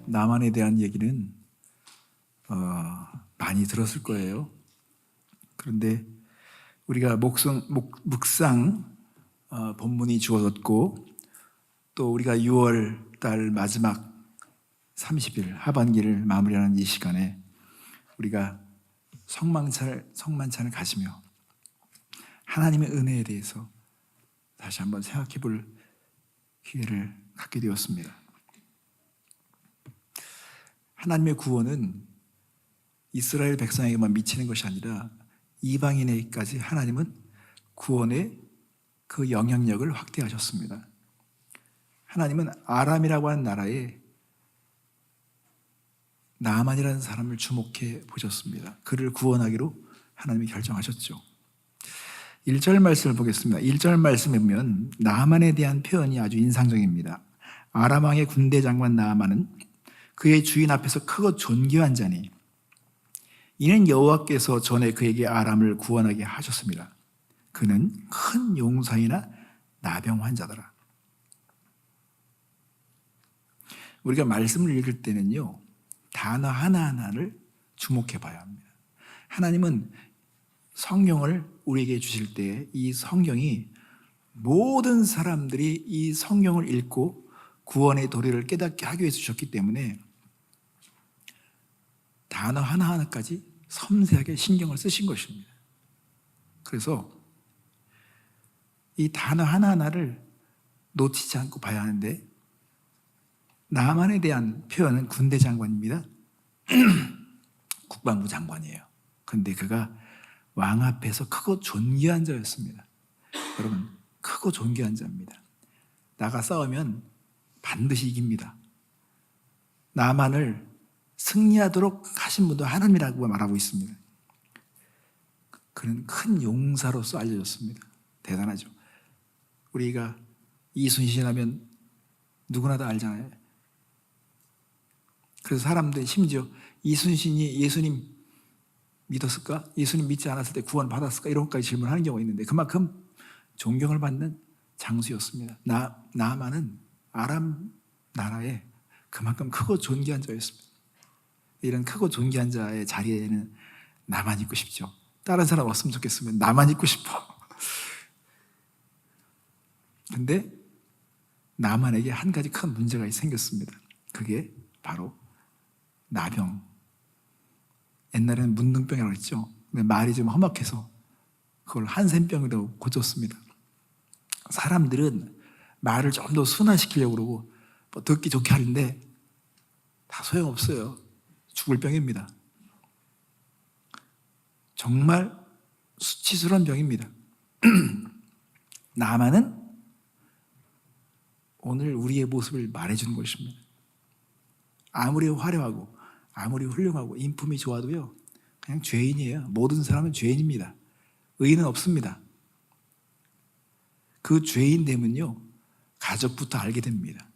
나만에 대한 얘기는 많이 들었을 거예요. 그런데 우리가 묵상 본문이 주어졌고, 또 우리가 6월 달 마지막 30일 하반기를 마무리하는 이 시간에 우리가 성만찬을 가지며 하나님의 은혜에 대해서 다시 한번 생각해 볼 기회를 갖게 되었습니다. 하나님의 구원은 이스라엘 백성에게만 미치는 것이 아니라 이방인에게까지 하나님은 구원의 그 영향력을 확대하셨습니다. 하나님은 아람이라고 하는 나라에 나만이라는 사람을 주목해 보셨습니다. 그를 구원하기로 하나님이 결정하셨죠. 1절 말씀을 보겠습니다. 1절 말씀에 보면 나만에 대한 표현이 아주 인상적입니다. 아람 왕의 군대 장관 나만은 그의 주인 앞에서 크고 존귀한 자니 이는 여호와께서 전에 그에게 아람을 구원하게 하셨습니다. 그는 큰 용사이나 나병 환자더라. 우리가 말씀을 읽을 때는요, 단어 하나하나를 주목해 봐야 합니다. 하나님은 성경을 우리에게 주실 때 이 성경이 모든 사람들이 이 성경을 읽고 구원의 도리를 깨닫게 하기 위해서 주셨기 때문에 단어 하나하나까지 섬세하게 신경을 쓰신 것입니다. 그래서 이 단어 하나하나를 놓치지 않고 봐야 하는데, 나만에 대한 표현은 군대 장관입니다. 국방부 장관이에요. 그런데 그가 왕 앞에서 크고 존귀한 자였습니다. 여러분, 크고 존귀한 자입니다. 나가 싸우면 반드시 이깁니다. 나만을 승리하도록 하신 분도 하나님이라고 말하고 있습니다. 그는 큰 용사로서 알려졌습니다. 대단하죠. 우리가 이순신 하면 누구나 다 알잖아요. 그래서 사람들이 심지어 이순신이 예수님 믿었을까? 예수님 믿지 않았을 때 구원 받았을까? 이런 것까지 질문하는 경우가 있는데 그만큼 존경을 받는 장수였습니다. 나만은 아람 나라에 그만큼 크고 존귀한 자였습니다. 이런 크고 존귀한 자의 자리에는 나만 있고 싶죠. 다른 사람 없으면 좋겠으면 나만 있고 싶어. 근데 나만에게 한 가지 큰 문제가 생겼습니다. 그게 바로 나병. 옛날에는 문둥병이라고 했죠. 근데 말이 좀 험악해서 그걸 한센병으로 고쳤습니다. 사람들은 말을 좀 더 순화시키려고 그러고 뭐 듣기 좋게 하는데 다 소용없어요. 죽을 병입니다. 정말 수치스러운 병입니다. 나만은 오늘 우리의 모습을 말해주는 것입니다. 아무리 화려하고 아무리 훌륭하고 인품이 좋아도요, 그냥 죄인이에요. 모든 사람은 죄인입니다. 의인은 없습니다. 그 죄인됨은요, 가족부터 알게 됩니다.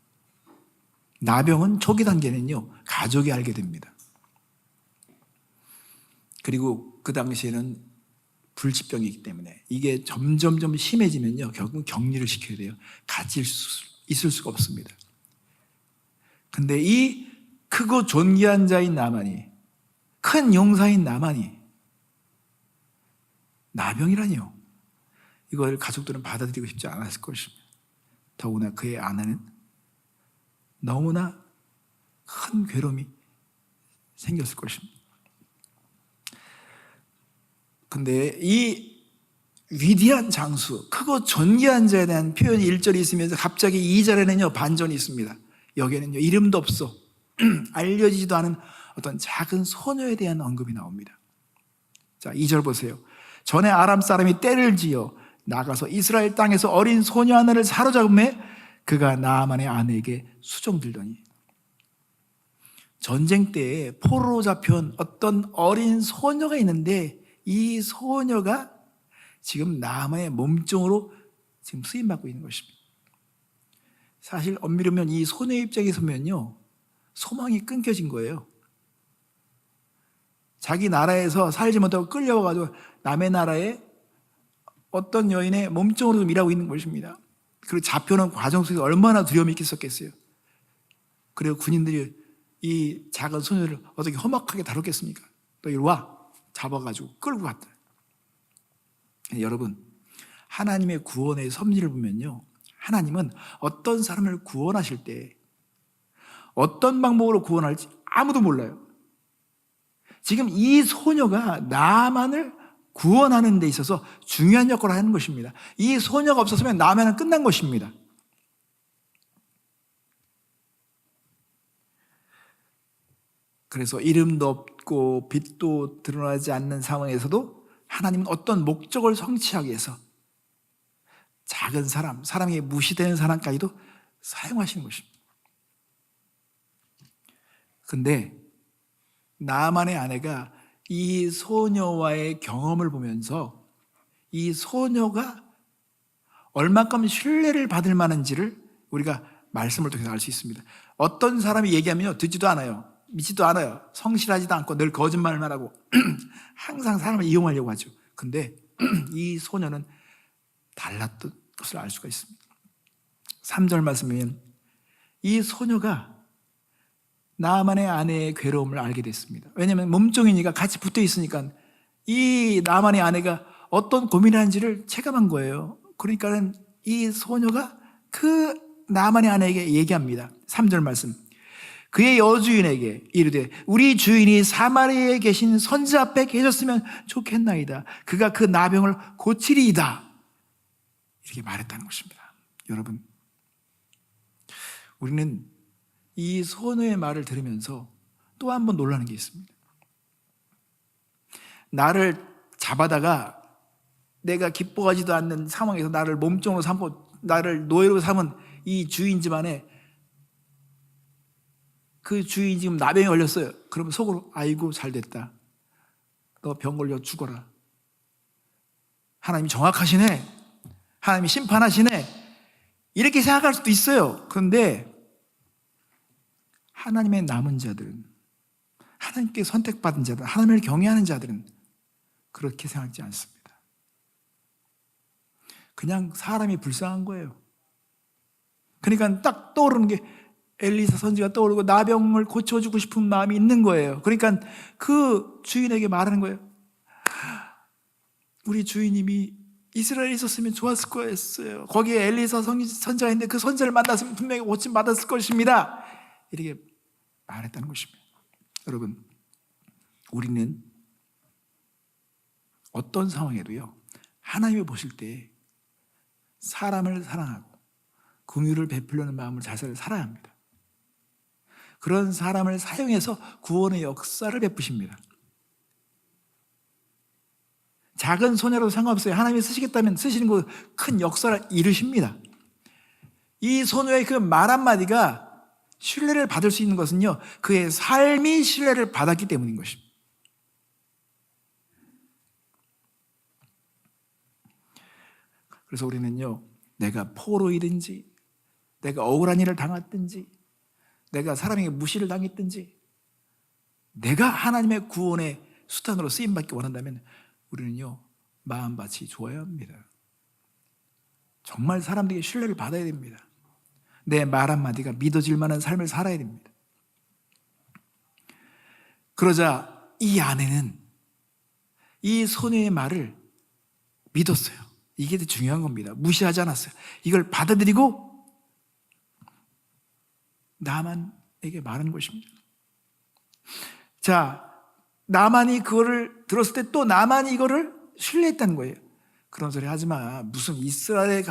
나병은 초기 단계는요, 가족이 알게 됩니다. 그리고 그 당시에는 불치병이기 때문에 이게 점점 심해지면요, 결국 격리를 시켜야 돼요. 같이 있을 수가 없습니다. 근데 이 크고 존귀한 자인 나만이, 큰 용사인 나만이 나병이라니요. 이걸 가족들은 받아들이고 싶지 않았을 것입니다. 더구나 그의 아내는 너무나 큰 괴로움이 생겼을 것입니다. 근데 이 위대한 장수, 크고 존귀한 자에 대한 표현이 1절이 있으면서 갑자기 2절에는요, 반전이 있습니다. 여기에는요, 이름도 없어 알려지지도 않은 어떤 작은 소녀에 대한 언급이 나옵니다. 자, 2절 보세요. 전에 아람 사람이 떼를 지어 나가서 이스라엘 땅에서 어린 소녀 하나를 사로잡음에 그가 나아만의 아내에게 수종들더니. 전쟁 때에 포로로 잡혀온 어떤 어린 소녀가 있는데 이 소녀가 지금 나아만의 몸종으로 지금 쓰임받고 있는 것입니다. 사실 엄밀히 보면 이 소녀의 입장에서 보면요, 소망이 끊겨진 거예요. 자기 나라에서 살지 못하고 끌려와가지고 남의 나라에 어떤 여인의 몸종으로 좀 일하고 있는 것입니다. 그리고 잡혀오는 과정 속에서 얼마나 두려움이 있겠었겠어요. 그리고 군인들이 이 작은 소녀를 어떻게 험악하게 다뤘겠습니까? 또 이리 와 잡아가지고 끌고 갔다. 여러분, 하나님의 구원의 섭리를 보면요, 하나님은 어떤 사람을 구원하실 때 어떤 방법으로 구원할지 아무도 몰라요. 지금 이 소녀가 나만을 구원하는 데 있어서 중요한 역할을 하는 것입니다. 이 소녀가 없었으면 나만은 끝난 것입니다. 그래서 이름도 없고 빛도 드러나지 않는 상황에서도 하나님은 어떤 목적을 성취하기 위해서 작은 사람, 사람에게 무시되는 사람까지도 사용하시는 것입니다. 근데 나만의 아내가 이 소녀와의 경험을 보면서 이 소녀가 얼마큼 신뢰를 받을 만한지를 우리가 말씀을 통해서 알 수 있습니다. 어떤 사람이 얘기하면요, 듣지도 않아요. 믿지도 않아요. 성실하지도 않고 늘 거짓말만 하고 항상 사람을 이용하려고 하죠. 근데 이 소녀는 달랐던 것을 알 수가 있습니다. 3절 말씀이면 이 소녀가 나만의 아내의 괴로움을 알게 됐습니다. 왜냐하면 몸종이니까 같이 붙어 있으니까 이 나만의 아내가 어떤 고민을 하는지를 체감한 거예요. 그러니까는 이 소녀가 그 나만의 아내에게 얘기합니다. 3절 말씀. 그의 여주인에게 이르되 우리 주인이 사마리아에 계신 선지 앞에 계셨으면 좋겠나이다. 그가 그 나병을 고치리이다. 이렇게 말했다는 것입니다. 여러분, 우리는 이 소녀의 말을 들으면서 또 한 번 놀라는 게 있습니다. 나를 잡아다가 내가 기뻐하지도 않는 상황에서 나를 몸종으로 삼고 나를 노예로 삼은 이 주인 집안에 그 주인이 지금 나병에 걸렸어요. 그러면 속으로 아이고 잘됐다. 너 병 걸려 죽어라. 하나님이 정확하시네. 하나님이 심판하시네. 이렇게 생각할 수도 있어요. 그런데 하나님의 남은 자들은, 하나님께 선택받은 자들, 하나님을 경외하는 자들은 그렇게 생각하지 않습니다. 그냥 사람이 불쌍한 거예요. 그러니까 딱 떠오르는 게 엘리사 선지가 떠오르고 나병을 고쳐주고 싶은 마음이 있는 거예요. 그러니까 그 주인에게 말하는 거예요. 우리 주인님이 이스라엘에 있었으면 좋았을 거였어요. 거기에 엘리사 선지가 있는데 그 선지를 만났으면 분명히 고침 받았을 것입니다. 이렇게 말했다는 것입니다. 여러분, 우리는 어떤 상황에도요, 하나님이 보실 때 사람을 사랑하고 긍휼을 베풀려는 마음을 잘 살아야 합니다. 그런 사람을 사용해서 구원의 역사를 베푸십니다. 작은 소녀라도 상관없어요. 하나님이 쓰시겠다면 쓰시는 그 큰 역사를 이루십니다. 이 소녀의 그 말 한마디가 신뢰를 받을 수 있는 것은요, 그의 삶이 신뢰를 받았기 때문인 것입니다. 그래서 우리는요, 내가 포로이든지 내가 억울한 일을 당했든지 내가 사람에게 무시를 당했든지 내가 하나님의 구원의 수단으로 쓰임받기 원한다면 우리는요, 마음밭이 좋아야 합니다. 정말 사람들에게 신뢰를 받아야 됩니다. 내 말 한마디가 믿어질 만한 삶을 살아야 됩니다. 그러자 이 아내는 이 소녀의 말을 믿었어요. 이게 더 중요한 겁니다. 무시하지 않았어요. 이걸 받아들이고 나만에게 말하는 것입니다. 자, 나만이 그거를 들었을 때 또 나만이 이거를 신뢰했다는 거예요. 그런 소리 하지 마. 무슨 이스라엘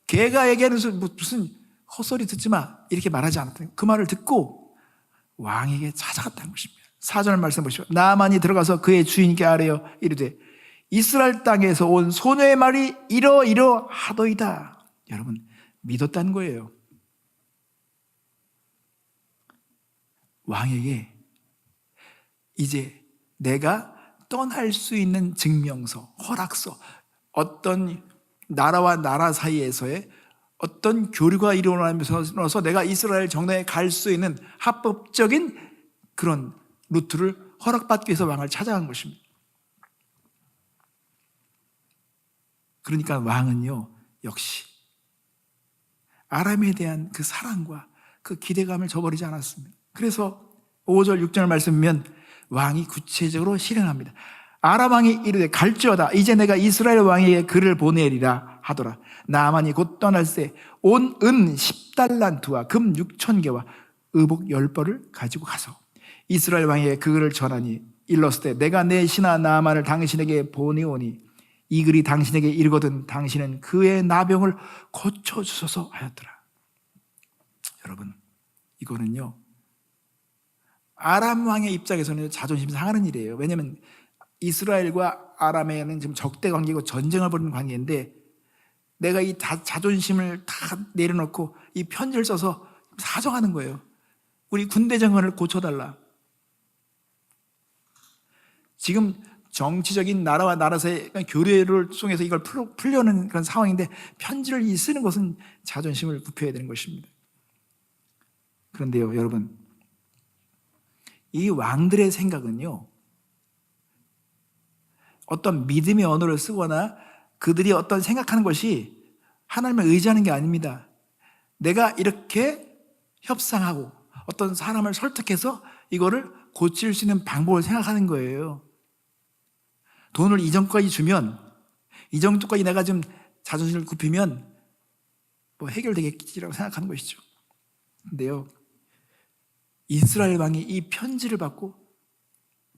걔가 얘기하는 소리 무슨 헛소리 듣지 마. 이렇게 말하지 않았다. 그 말을 듣고 왕에게 찾아갔다는 것입니다. 4절 말씀 보시죠. 나만이 들어가서 그의 주인께 아뢰어 이르되 이스라엘 땅에서 온 소녀의 말이 이러이러하도이다. 여러분, 믿었다는 거예요. 왕에게 이제 내가 떠날 수 있는 증명서, 허락서, 어떤 나라와 나라 사이에서의 어떤 교류가 일어나면서 내가 이스라엘 정당에 갈 수 있는 합법적인 그런 루트를 허락받기 위해서 왕을 찾아간 것입니다. 그러니까 왕은요, 역시 아람에 대한 그 사랑과 그 기대감을 저버리지 않았습니다. 그래서 5절 6절 말씀이면 왕이 구체적으로 실행합니다. 아람 왕이 이르되 갈지어다 이제 내가 이스라엘 왕에게 글을 보내리라 하더라. 나만이 곧 떠날새 온 은 10달란트와 금 6,000개와 의복 10벌을 가지고 가서 이스라엘 왕에게 그 글을 전하니 일렀을 때 내가 내 신하 나만을 당신에게 보내오니 이 글이 당신에게 이르거든 당신은 그의 나병을 고쳐주소서 하였더라. 여러분, 이거는요 아람 왕의 입장에서는 자존심 상하는 일이에요. 왜냐하면 이스라엘과 아람에는 지금 적대 관계고 전쟁을 벌이는 관계인데 내가 이 자존심을 다 내려놓고 이 편지를 써서 사정하는 거예요. 우리 군대 정권을 고쳐달라. 지금 정치적인 나라와 나라 사이의 교류를 통해서 이걸 풀려는 그런 상황인데 편지를 쓰는 것은 자존심을 굽혀야 되는 것입니다. 그런데요, 여러분, 이 왕들의 생각은요, 어떤 믿음의 언어를 쓰거나 그들이 어떤 생각하는 것이 하나님을 의지하는 게 아닙니다. 내가 이렇게 협상하고 어떤 사람을 설득해서 이거를 고칠 수 있는 방법을 생각하는 거예요. 돈을 이 정도까지 주면, 이 정도까지 내가 좀 자존심을 굽히면 뭐 해결되겠지라고 생각하는 것이죠. 근데요, 이스라엘 왕이 이 편지를 받고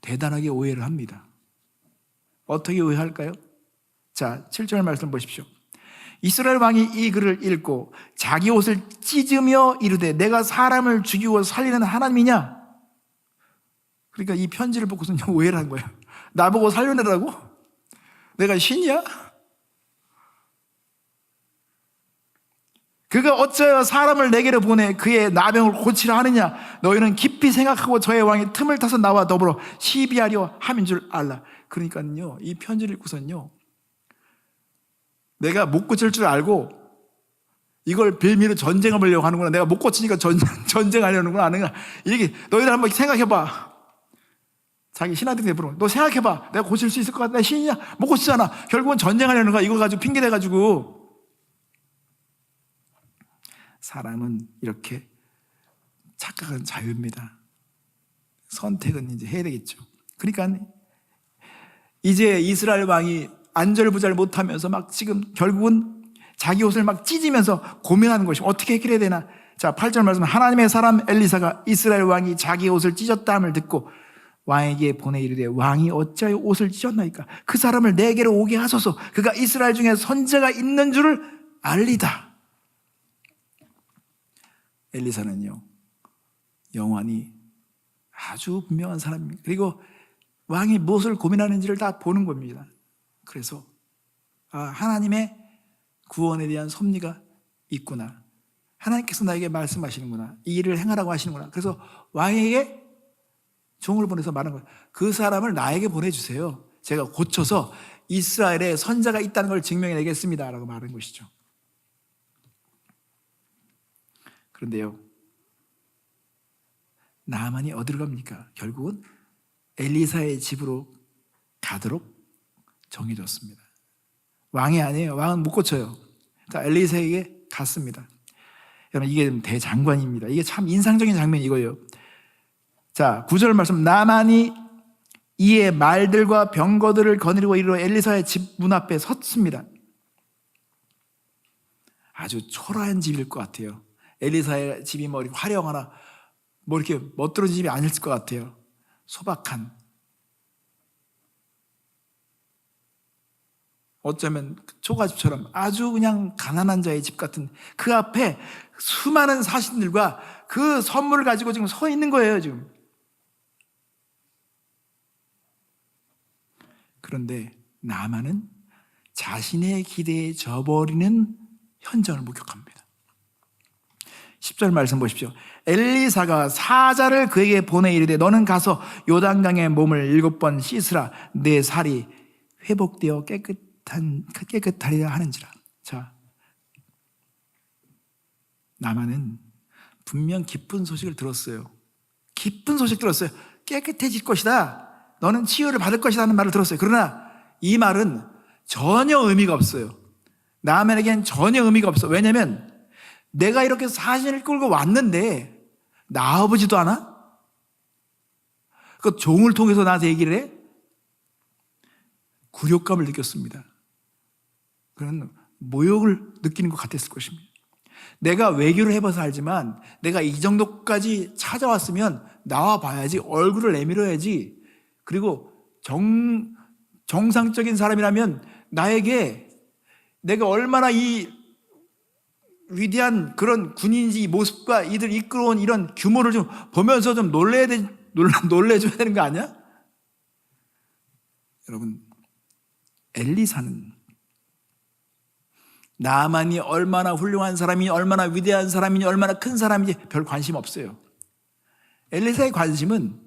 대단하게 오해를 합니다. 어떻게 오해할까요? 자, 7절 말씀 보십시오. 이스라엘 왕이 이 글을 읽고 자기 옷을 찢으며 이르되 내가 사람을 죽이고 살리는 하나님이냐? 그러니까 이 편지를 보고서 오해를 한 거예요. 나보고 살려내라고? 내가 신이야? 그가 어찌하여 사람을 내게로 보내 그의 나병을 고치라 하느냐? 너희는 깊이 생각하고 저의 왕이 틈을 타서 나와 더불어 시비하려 함인 줄 알라. 그러니까요, 이 편지를 읽고서는요, 내가 못 고칠 줄 알고 이걸 빌미로 전쟁을 벌려고 하는구나. 내가 못 고치니까 전쟁하려는구나. 아는구나. 이게 너희들 한번 생각해봐. 자기 신하들이 물어. 너 생각해봐. 내가 고칠 수 있을 것 같아. 나 신이냐? 못 고치잖아. 결국은 전쟁하려는 거야. 이거 가지고 핑계대가지고. 사람은 이렇게 착각은 자유입니다. 선택은 이제 해야 되겠죠. 그러니까 이제 이스라엘 왕이 안절부절 못하면서 막 지금 결국은 자기 옷을 막 찢으면서 고민하는 것이 어떻게 해결해야 되나. 자, 8절 말씀. 하나님의 사람 엘리사가 이스라엘 왕이 자기 옷을 찢었다 함을 듣고 왕에게 보내 이르되 왕이 어찌하여 옷을 찢었나이까? 그 사람을 내게로 오게 하소서. 그가 이스라엘 중에 선지자가 있는 줄을 알리다. 엘리사는요, 영원히 아주 분명한 사람입니다. 그리고 왕이 무엇을 고민하는지를 다 보는 겁니다. 그래서 하나님의 구원에 대한 섭리가 있구나. 하나님께서 나에게 말씀하시는구나. 이 일을 행하라고 하시는구나. 그래서 왕에게 종을 보내서 말하는 거예요. 그 사람을 나에게 보내주세요. 제가 고쳐서 이스라엘에 선자가 있다는 걸 증명해내겠습니다 라고 말하는 것이죠. 그런데요, 나만이 어디로 갑니까? 결국은 엘리사의 집으로 가도록 정해졌습니다. 왕이 아니에요. 왕은 못 고쳐요. 자, 엘리사에게 갔습니다. 여러분, 이게 대장관입니다. 이게 참 인상적인 장면이 이거예요. 자, 9절 말씀. 나만이 이에 말들과 병거들을 거느리고 이르러 엘리사의 집 문 앞에 섰습니다. 아주 초라한 집일 것 같아요. 엘리사의 집이 뭐 이렇게 화려하거나 뭐 이렇게 멋들어진 집이 아닐 것 같아요. 소박한, 어쩌면 초가집처럼 아주 그냥 가난한 자의 집 같은, 그 앞에 수많은 사신들과 그 선물을 가지고 지금 서 있는 거예요, 지금. 그런데 나만은 자신의 기대에 져버리는 현장을 목격합니다. 10절 말씀 보십시오. 엘리사가 사자를 그에게 보내 이르되 너는 가서 요단강에 몸을 7번 씻으라. 내 살이 회복되어 깨끗하리라 하는지라. 자, 나만은 분명 기쁜 소식을 들었어요. 기쁜 소식 들었어요. 깨끗해질 것이다. 너는 치유를 받을 것이다 하는 말을 들었어요. 그러나 이 말은 전혀 의미가 없어요. 나만에겐 전혀 의미가 없어. 왜냐하면 내가 이렇게 사신을 끌고 왔는데 나아보지도 않아? 그 종을 통해서 나한테 얘기를 해? 굴욕감을 느꼈습니다. 그런 모욕을 느끼는 것 같았을 것입니다. 내가 외교를 해봐서 알지만 내가 이 정도까지 찾아왔으면 나와 봐야지, 얼굴을 내밀어야지. 그리고 정상적인 사람이라면 나에게 내가 얼마나 이 위대한 그런 군인인지 이 모습과 이들 이끌어온 이런 규모를 좀 보면서 좀 놀래줘야 되는 거 아니야? 여러분, 엘리사는 나만이 얼마나 훌륭한 사람이니, 얼마나 위대한 사람이니, 얼마나 큰 사람인지 별 관심 없어요. 엘리사의 관심은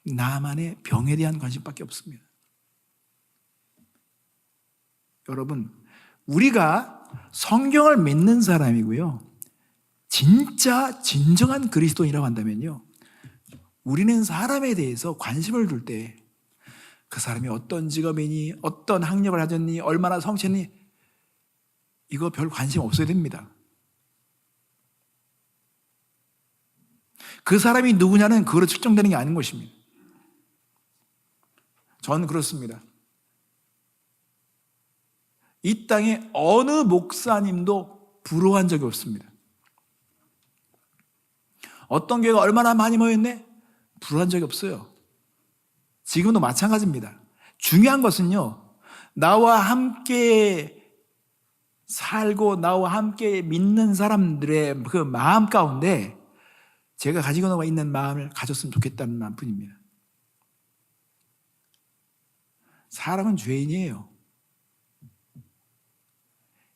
나만의 병에 대한 관심밖에 없습니다. 여러분, 우리가 성경을 믿는 사람이고요, 진짜 진정한 그리스도인이라고 한다면요, 우리는 사람에 대해서 관심을 둘 때 그 사람이 어떤 직업이니, 어떤 학력을 하셨니, 얼마나 성취했니, 이거 별 관심 없어야 됩니다. 그 사람이 누구냐는 그거로 측정되는 게 아닌 것입니다. 저는 그렇습니다. 이 땅에 어느 목사님도 부러워한 적이 없습니다. 어떤 교회가 얼마나 많이 모였네? 부러워한 적이 없어요. 지금도 마찬가지입니다. 중요한 것은요, 나와 함께 살고 나와 함께 믿는 사람들의 그 마음 가운데 제가 가지고 있는 마음을 가졌으면 좋겠다는 마음뿐입니다. 사람은 죄인이에요.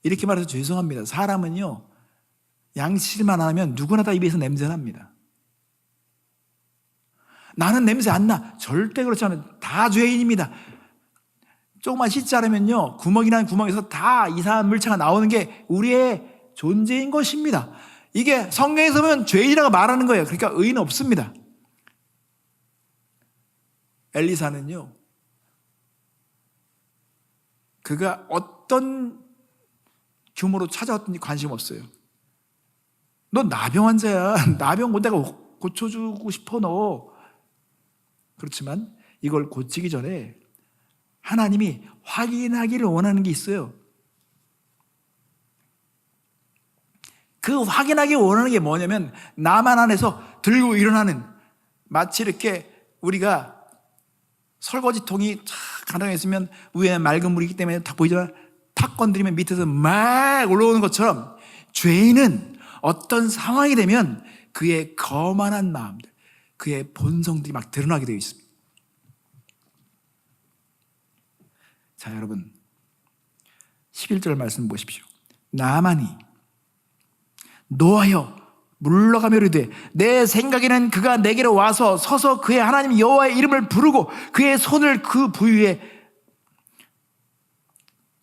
이렇게 말해서 죄송합니다. 사람은요, 양치질만 안 하면 누구나 다 입에서 냄새납니다. 나는 냄새 안 나. 절대 그렇지 않아요. 다 죄인입니다. 조금만 씻지 않으면요, 구멍이라는 구멍에서 다 이상한 물체가 나오는 게 우리의 존재인 것입니다. 이게 성경에서 보면 죄인이라고 말하는 거예요. 그러니까 의의는 없습니다. 엘리사는요, 그가 어떤 규모로 찾아왔든지 관심 없어요. 너 나병 환자야. 나병 곧 내가 고쳐주고 싶어, 너. 그렇지만 이걸 고치기 전에 하나님이 확인하기를 원하는 게 있어요. 그 확인하기 원하는 게 뭐냐면, 나만 안에서 들고 일어나는, 마치 이렇게 우리가 설거지통이 탁 가능했으면 위에 맑은 물이기 때문에 딱 보이잖아. 탁 건드리면 밑에서 막 올라오는 것처럼, 죄인은 어떤 상황이 되면 그의 거만한 마음들, 그의 본성들이 막 드러나게 되어 있습니다. 자, 여러분, 11절 말씀 보십시오. 나만이 노하여 물러가며 이르되, 내 생각에는 그가 내게로 와서 서서 그의 하나님 여호와의 이름을 부르고 그의 손을 그 부위에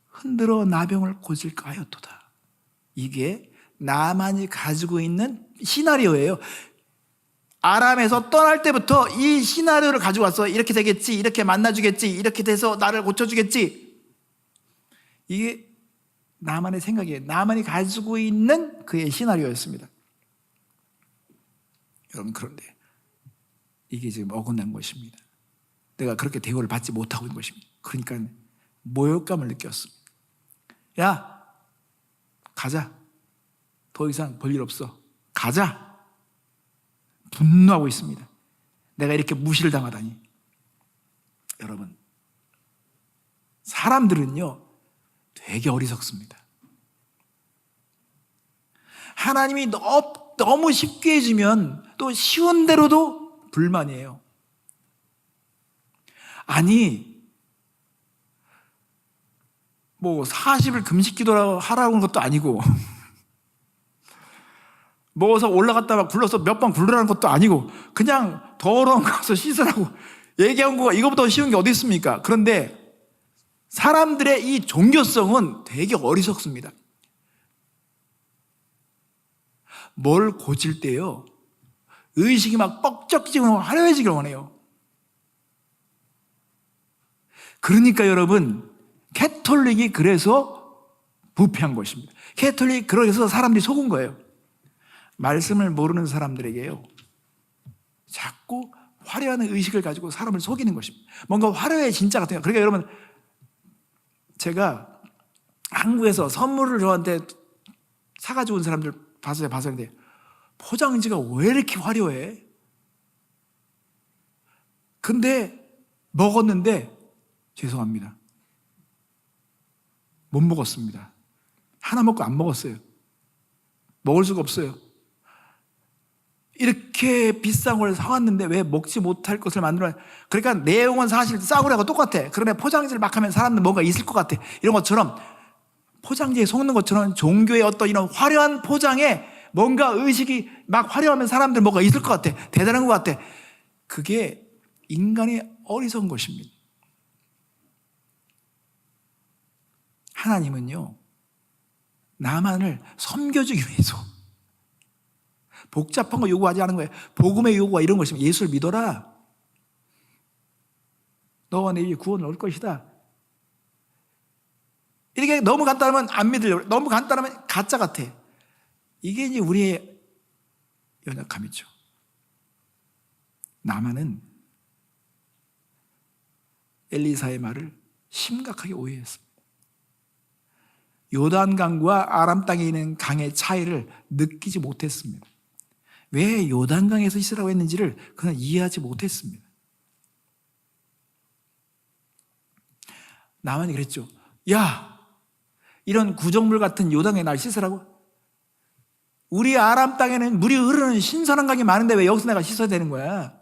흔들어 나병을 고칠까 하였도다. 이게 나만이 가지고 있는 시나리오예요. 아람에서 떠날 때부터 이 시나리오를 가지고 왔어. 이렇게 되겠지, 이렇게 만나주겠지, 이렇게 돼서 나를 고쳐주겠지. 이게 나만의 생각이에요. 나만이 가지고 있는 그의 시나리오였습니다. 여러분, 그런데 이게 지금 어긋난 것입니다. 내가 그렇게 대우를 받지 못하고 있는 것입니다. 그러니까 모욕감을 느꼈습니다. 야, 가자. 더 이상 볼 일 없어. 가자. 분노하고 있습니다. 내가 이렇게 무시를 당하다니. 여러분, 사람들은요, 되게 어리석습니다. 하나님이 너무 쉽게 해주면 또 쉬운 대로도 불만이에요. 아니, 뭐 40일 금식 기도라고 하라고 한 것도 아니고, 먹어서 올라갔다 막 굴러서 몇 번 굴러라는 것도 아니고, 그냥 더러운 거 가서 씻으라고 얘기한 거가 이거보다 쉬운 게 어디 있습니까? 그런데 사람들의 이 종교성은 되게 어리석습니다. 뭘 고칠 때요, 의식이 막 뻑적지고 화려해지길 원해요. 그러니까 여러분, 캐톨릭이 그래서 부패한 것입니다. 캐톨릭이 그래서 사람들이 속은 거예요. 말씀을 모르는 사람들에게요, 자꾸 화려한 의식을 가지고 사람을 속이는 것입니다. 뭔가 화려해 진짜 같아요. 그러니까 여러분, 제가 한국에서 선물을 저한테 사가지고 온 사람들 봤었는데 포장지가 왜 이렇게 화려해? 근데 먹었는데 죄송합니다, 못 먹었습니다. 하나 먹고 안 먹었어요. 먹을 수가 없어요. 이렇게 비싼 걸 사왔는데 왜 먹지 못할 것을 만들어? 그러니까 내용은 사실 싸구려하고 똑같아. 그러면 포장지를 막 하면 사람들 뭔가 있을 것 같아. 이런 것처럼 포장지에 속는 것처럼 종교의 어떤 이런 화려한 포장에 뭔가 의식이 막 화려하면 사람들 뭔가 있을 것 같아. 대단한 것 같아. 그게 인간의 어리석은 것입니다. 하나님은요, 나만을 섬겨주기 위해서 복잡한 거 요구하지 않은 거예요. 복음의 요구가 이런 것입니다. 예수를 믿어라. 너와 내 위에 구원을 얻을 것이다. 이렇게 너무 간단하면 안 믿으려고, 너무 간단하면 가짜 같아. 이게 이제 우리의 연약함이죠. 나만은 엘리사의 말을 심각하게 오해했습니다. 요단강과 아람 땅에 있는 강의 차이를 느끼지 못했습니다. 왜 요단강에서 있으라고 했는지를 그냥 이해하지 못했습니다. 나만이 그랬죠. 야, 이런 구정물 같은 요단강에 날 씻으라고? 우리 아람 땅에는 물이 흐르는 신선한 강이 많은데 왜 여기서 내가 씻어야 되는 거야?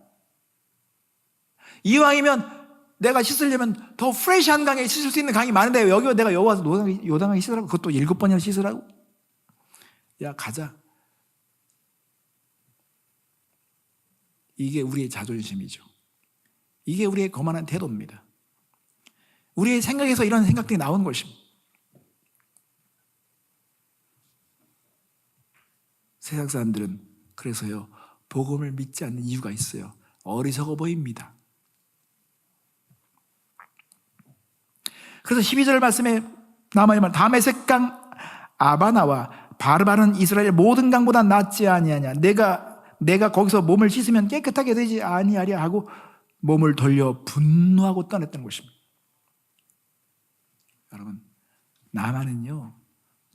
이왕이면 내가 씻으려면 더 프레시한 강에 씻을 수 있는 강이 많은데 왜 여기 내가 여기 와서 요단강에 씻으라고? 그것도 7번이나 씻으라고? 야, 가자. 이게 우리의 자존심이죠. 이게 우리의 거만한 태도입니다. 우리의 생각에서 이런 생각들이 나오는 것입니다. 세상 사람들은 그래서요, 복음을 믿지 않는 이유가 있어요. 어리석어 보입니다. 그래서 12절 말씀에 남아있는 말, 다메섹강 아바나와 바르바는 이스라엘 모든 강보다 낫지 아니하냐. 내가 거기서 몸을 씻으면 깨끗하게 되지 아니하랴 하고 몸을 돌려 분노하고 떠났던 것입니다. 여러분, 나만은요,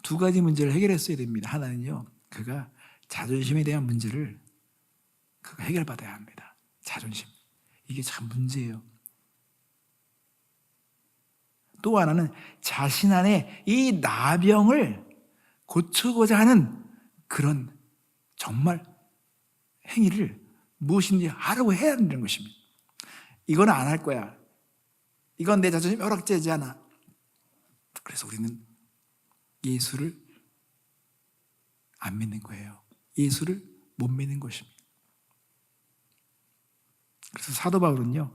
두 가지 문제를 해결했어야 됩니다. 하나는요, 그가 자존심에 대한 문제를 그가 해결받아야 합니다. 자존심, 이게 참 문제예요. 또 하나는 자신 안에 이 나병을 고치고자 하는 그런 정말 행위를 무엇인지 하려고 해야 한다는 것입니다. 이건 안 할 거야. 이건 내 자존심 허락되지 않아. 그래서 우리는 예수를 안 믿는 거예요. 예수를 못 믿는 것입니다. 그래서 사도 바울은요,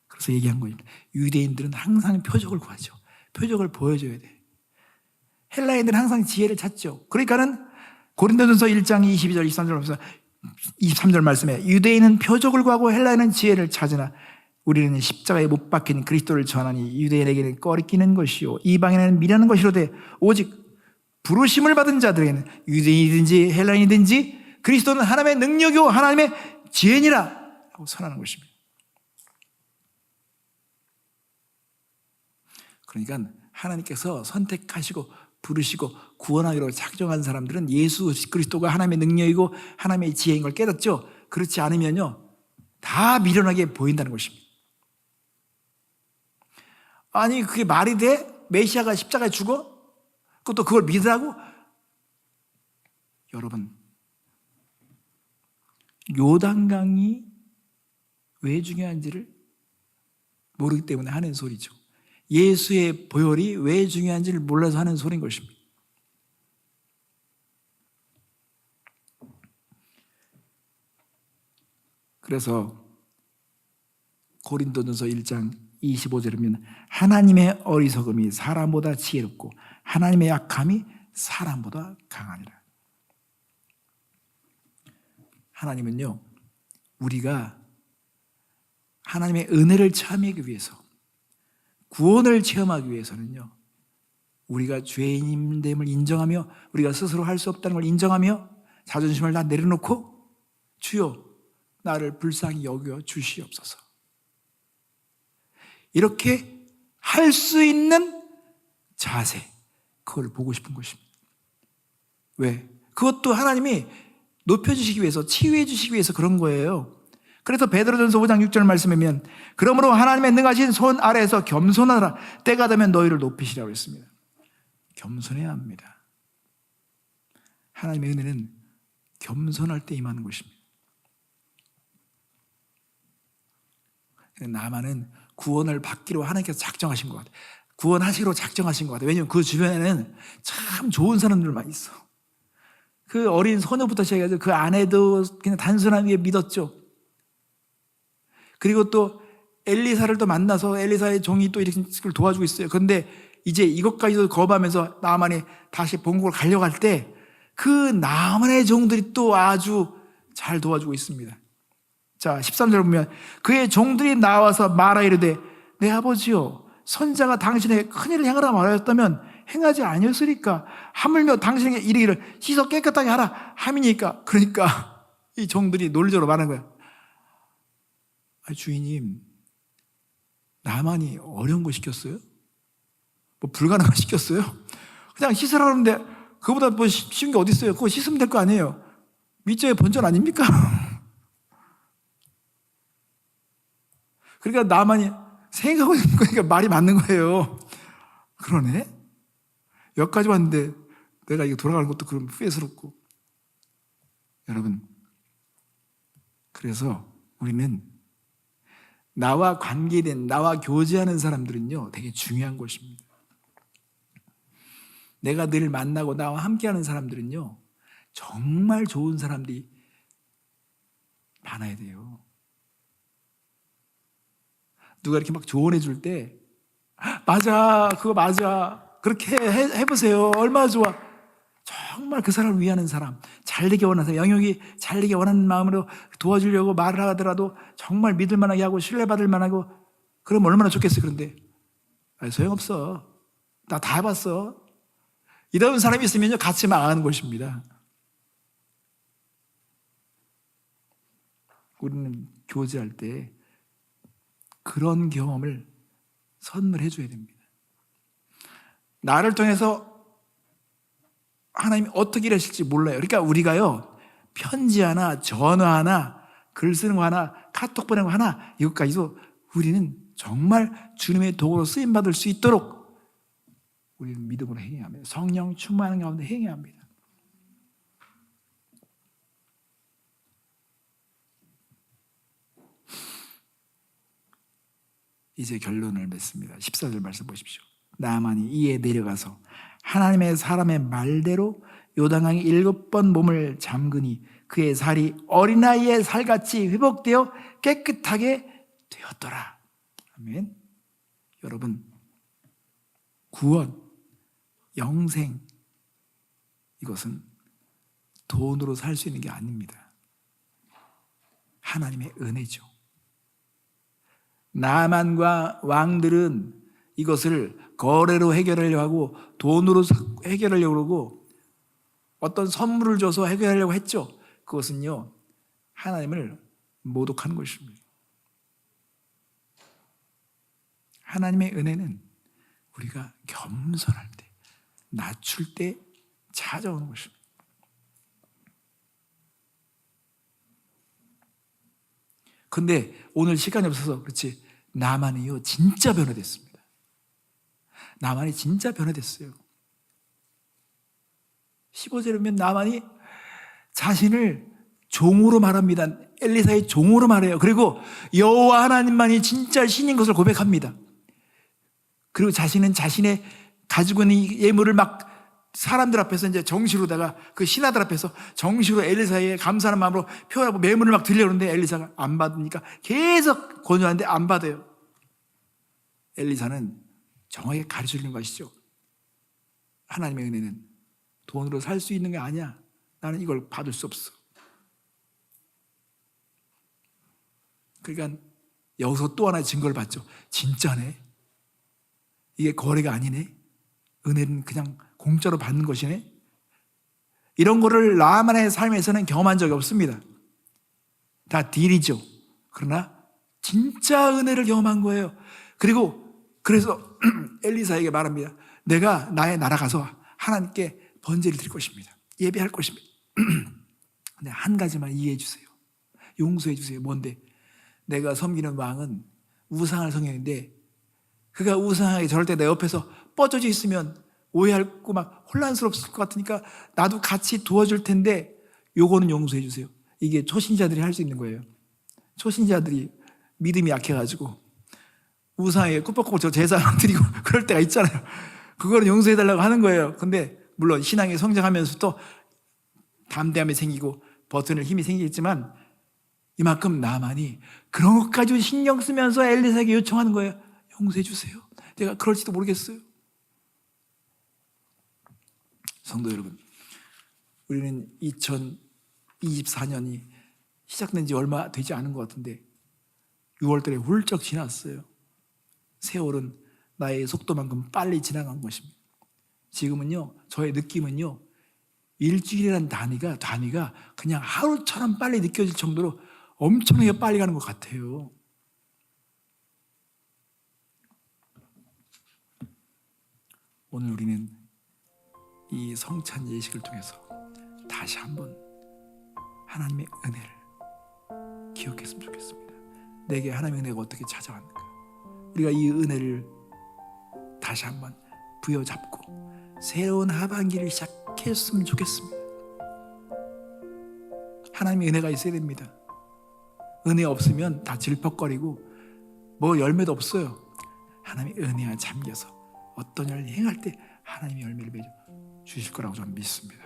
그래서 얘기한 겁니다. 유대인들은 항상 표적을 구하죠. 표적을 보여줘야 돼. 헬라인들은 항상 지혜를 찾죠. 그러니까는 고린도전서 1장 22절 23절 말씀에 유대인은 표적을 구하고 헬라인은 지혜를 찾으나 우리는 십자가에 못 박힌 그리스도를 전하니 유대인에게는 꺼리끼는 것이요 이방인에게는 미련한 것이로되 오직 부르심을 받은 자들에게는 유대인이든지 헬라인이든지 그리스도는 하나님의 능력이요 하나님의 지혜니라 하고 선하는 것입니다. 그러니까 하나님께서 선택하시고 부르시고 구원하기로 작정한 사람들은 예수 그리스도가 하나님의 능력이고 하나님의 지혜인 걸 깨닫죠. 그렇지 않으면요, 다 미련하게 보인다는 것입니다. 아니, 그게 말이 돼? 메시아가 십자가에 죽어? 그것도 그걸 믿으라고? 여러분, 요단강이 왜 중요한지를 모르기 때문에 하는 소리죠. 예수의 보혈이 왜 중요한지를 몰라서 하는 소리인 것입니다. 그래서 고린도전서 1장 25절에 보면 하나님의 어리석음이 사람보다 지혜롭고 하나님의 약함이 사람보다 강하니라. 하나님은요, 우리가 하나님의 은혜를 체험하기 위해서, 구원을 체험하기 위해서는요, 우리가 죄인됨을 인정하며 우리가 스스로 할 수 없다는 걸 인정하며 자존심을 다 내려놓고 주여 나를 불쌍히 여겨 주시옵소서. 이렇게 할 수 있는 자세, 그걸 보고 싶은 것입니다. 왜? 그것도 하나님이 높여주시기 위해서, 치유해 주시기 위해서 그런 거예요. 그래서 베드로전서 5장 6절 말씀이면 그러므로 하나님의 능하신 손 아래에서 겸손하라. 때가 되면 너희를 높이시라고 했습니다. 겸손해야 합니다. 하나님의 은혜는 겸손할 때 임하는 것입니다. 나만은 구원을 받기로 하나님께서 작정하신 것 같아요. 구원하시기로 작정하신 것 같아요. 왜냐하면 그 주변에는 참 좋은 사람들만 있어. 그 어린 소녀부터 시작해서 그 아내도 그냥 단순하게 믿었죠. 그리고 또 엘리사를 또 만나서 엘리사의 종이 또 이렇게 도와주고 있어요. 그런데 이제 이것까지도 거부하면서 나만이 다시 본국을 가려고 할 때 그 나만의 종들이 또 아주 잘 도와주고 있습니다. 자, 13절 보면 그의 종들이 나와서 말하 이르되 내 아버지여 선자가 당신에게 큰일을 행하라 말하였다면 행하지 아니었으리까 하물며 당신에게 이르기를 씻어 깨끗하게 하라 함이니까. 그러니까 이 종들이 논리적으로 말하는 거야. 주인님, 나만이 어려운 거 시켰어요? 뭐 불가능한 거 시켰어요? 그냥 씻으라는데 그거보다 뭐 쉬운 게 어디 있어요? 그거 씻으면 될 거 아니에요? 밑자의 본전 아닙니까? 그러니까 나만이 생각하고 있는 거니까 말이 맞는 거예요. 그러네? 여기까지 왔는데 내가 이거 돌아가는 것도 그럼 후회스럽고. 여러분, 그래서 우리는 나와 관계된, 나와 교제하는 사람들은요 되게 중요한 것입니다. 내가 늘 만나고 나와 함께하는 사람들은요 정말 좋은 사람들이 많아야 돼요. 누가 이렇게 막 조언해 줄 때 맞아, 그거 맞아, 그렇게 해보세요, 얼마나 좋아. 정말 그 사람을 위하는 사람, 잘되게 원하는 사람, 영역이 잘되게 원하는 마음으로 도와주려고 말을 하더라도 정말 믿을 만하게 하고 신뢰받을 만하고 그러면 얼마나 좋겠어요. 그런데 소용없어, 나 다 해봤어, 이런 사람이 있으면요 같이 망하는 것입니다. 우리는 교제할 때 그런 경험을 선물해 줘야 됩니다. 나를 통해서 하나님이 어떻게 일하실지 몰라요. 그러니까 우리가요 편지 하나, 전화 하나, 글 쓰는 거 하나, 카톡 보내는 거 하나, 이것까지도 우리는 정말 주님의 도구로 쓰임받을 수 있도록 우리는 믿음으로 행해야 합니다. 성령 충만한 가운데 행해야 합니다. 이제 결론을 맺습니다. 14절 말씀 보십시오. 나만이 이에 내려가서 하나님의 사람의 말대로 요단강에 7번 몸을 잠그니 그의 살이 어린아이의 살같이 회복되어 깨끗하게 되었더라. 아멘. 여러분, 구원, 영생, 이것은 돈으로 살 수 있는 게 아닙니다. 하나님의 은혜죠. 나만과 왕들은 이것을 거래로 해결하려고 하고 돈으로 해결하려고 그러고 어떤 선물을 줘서 해결하려고 했죠. 그것은요 하나님을 모독하는 것입니다. 하나님의 은혜는 우리가 겸손할 때, 낮출 때 찾아오는 것입니다. 근데 오늘 시간이 없어서 그렇지 나만이요 진짜 변화됐습니다. 나만이 진짜 변화됐어요. 15절에 보면 나만이 자신을 종으로 말합니다. 엘리사의 종으로 말해요. 그리고 여호와 하나님만이 진짜 신인 것을 고백합니다. 그리고 자신은 자신의 가지고 있는 예물을 막 사람들 앞에서 이제 정시로다가 그 신하들 앞에서 정시로 엘리사의 감사하는 마음으로 표하고 매물을 막 드리려는데 엘리사가 안 받으니까 계속 권유하는데 안 받아요. 엘리사는 정확하게 가르쳐 주는 것이죠. 하나님의 은혜는 돈으로 살 수 있는 게 아니야. 나는 이걸 받을 수 없어. 그러니까 여기서 또 하나의 증거를 봤죠. 진짜네. 이게 거래가 아니네. 은혜는 그냥 공짜로 받는 것이네. 이런 거를 나만의 삶에서는 경험한 적이 없습니다. 다 딜이죠. 그러나 진짜 은혜를 경험한 거예요. 그래서 엘리사에게 말합니다. 내가 나의 나라 가서 하나님께 번제를 드릴 것입니다. 예배할 것입니다. 근데 한 가지만 이해해 주세요. 용서해 주세요. 뭔데? 내가 섬기는 왕은 우상을 섬기는데 그가 우상하게 저럴 때 내 옆에서 뻗어져 있으면 오해하고 막 혼란스럽을 것 같으니까 나도 같이 도와줄 텐데 요거는 용서해 주세요. 이게 초신자들이 할 수 있는 거예요. 초신자들이 믿음이 약해가지고 우상에 꾸벅꾸벅 저 제사 드리고 그럴 때가 있잖아요. 그거는 용서해 달라고 하는 거예요. 근데 물론 신앙이 성장하면서도 담대함이 생기고 버티는 힘이 생기겠지만 이만큼 나만이 그런 것 가지고 신경 쓰면서 엘리사에게 요청하는 거예요. 용서해 주세요. 내가 그럴지도 모르겠어요. 성도 여러분, 우리는 2024년이 시작된 지 얼마 되지 않은 것 같은데 6월달에 훌쩍 지났어요. 세월은 나의 속도만큼 빨리 지나간 것입니다. 지금은요, 저의 느낌은요, 일주일이라는 단위가 그냥 하루처럼 빨리 느껴질 정도로 엄청나게 빨리 가는 것 같아요. 오늘 우리는 이 성찬 예식을 통해서 다시 한번 하나님의 은혜를 기억했으면 좋겠습니다. 내게 하나님의 은혜가 어떻게 찾아왔는가? 우리가 이 은혜를 다시 한번 부여잡고 새로운 하반기를 시작했으면 좋겠습니다. 하나님의 은혜가 있어야 됩니다. 은혜 없으면 다 질퍽거리고 뭐 열매도 없어요. 하나님의 은혜가 잠겨서 어떤 일을 행할 때 하나님의 열매를 맺어 주실 거라고 저는 믿습니다.